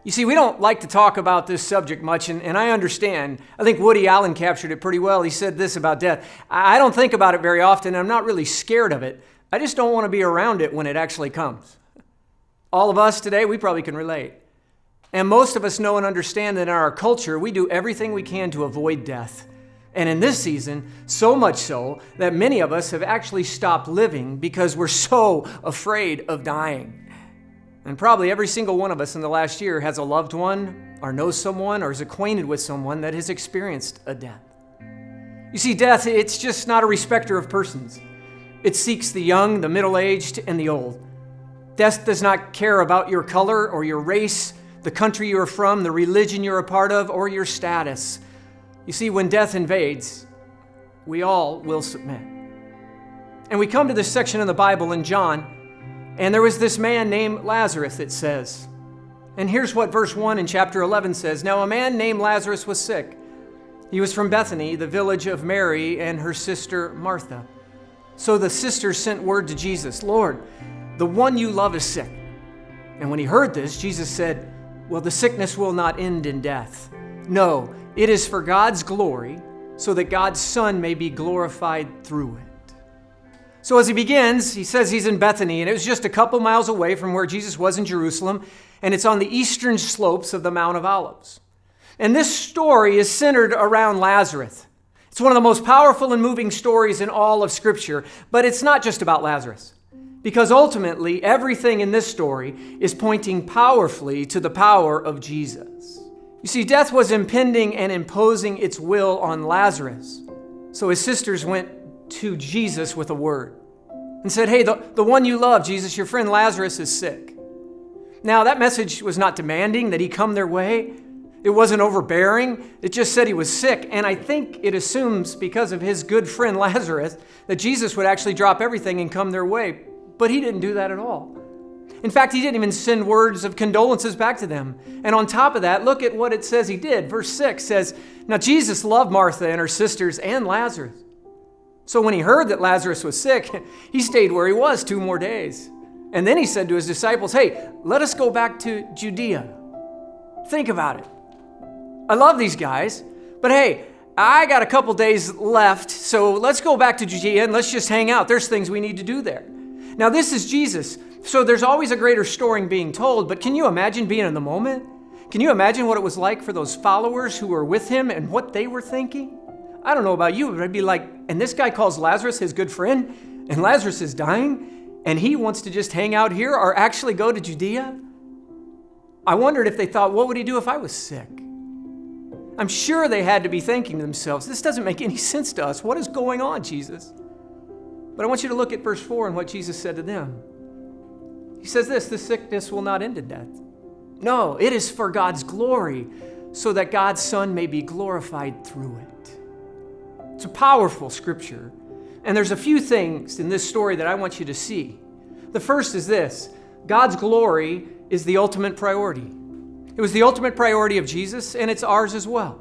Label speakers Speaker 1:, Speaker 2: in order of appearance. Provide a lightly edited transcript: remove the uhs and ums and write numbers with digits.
Speaker 1: You see, we don't like to talk about this subject much, and I understand. I think Woody Allen captured it pretty well. He said this about death: I don't think about it very often. I'm not really scared of it. I just don't want to be around it when it actually comes. All of us today, we probably can relate. And most of us know and understand that in our culture, we do everything we can to avoid death. And in this season, so much so that many of us have actually stopped living because we're so afraid of dying. And probably every single one of us in the last year has a loved one, or knows someone, or is acquainted with someone that has experienced a death. You see, death, it's just not a respecter of persons. It seeks the young, the middle-aged, and the old. Death does not care about your color or your race, the country you're from, the religion you're a part of, or your status. You see, when death invades, we all will submit. And we come to this section in the Bible in John, and there was this man named Lazarus, it says. And here's what verse 1 in chapter 11 says. Now a man named Lazarus was sick. He was from Bethany, the village of Mary and her sister Martha. So the sisters sent word to Jesus, Lord, the one you love is sick. And when he heard this, Jesus said, well, the sickness will not end in death. No, it is for God's glory, so that God's Son may be glorified through it. So as he begins, he says he's in Bethany, and it was just a couple miles away from where Jesus was in Jerusalem, and it's on the eastern slopes of the Mount of Olives. And this story is centered around Lazarus. It's one of the most powerful and moving stories in all of Scripture, but it's not just about Lazarus, because ultimately everything in this story is pointing powerfully to the power of Jesus. You see, death was impending and imposing its will on Lazarus. So his sisters went to Jesus with a word and said, hey, the one you love, Jesus, your friend Lazarus is sick. Now, that message was not demanding that he come their way. It wasn't overbearing. It just said he was sick. And I think it assumes, because of his good friend Lazarus, that Jesus would actually drop everything and come their way. But he didn't do that at all. In fact, he didn't even send words of condolences back to them. And on top of that, look at what it says he did. Verse 6 says, now Jesus loved Martha and her sisters and Lazarus. So when he heard that Lazarus was sick, he stayed where he was 2 more days. And then he said to his disciples, hey, let us go back to Judea. Think about it. I love these guys, but hey, I got a couple days left, so let's go back to Judea and let's just hang out. There's things we need to do there. Now, this is Jesus, so there's always a greater story being told, but can you imagine being in the moment? Can you imagine what it was like for those followers who were with him and what they were thinking? I don't know about you, but I'd be like, and this guy calls Lazarus his good friend, and Lazarus is dying, and he wants to just hang out here or actually go to Judea? I wondered if they thought, what would he do if I was sick? I'm sure they had to be thinking to themselves, this doesn't make any sense to us. What is going on, Jesus? But I want you to look at verse 4 and what Jesus said to them. He says this sickness will not end in death. No, it is for God's glory, so that God's Son may be glorified through it. It's a powerful scripture, and there's a few things in this story that I want you to see. The first is this: God's glory is the ultimate priority. It was the ultimate priority of Jesus, and it's ours as well.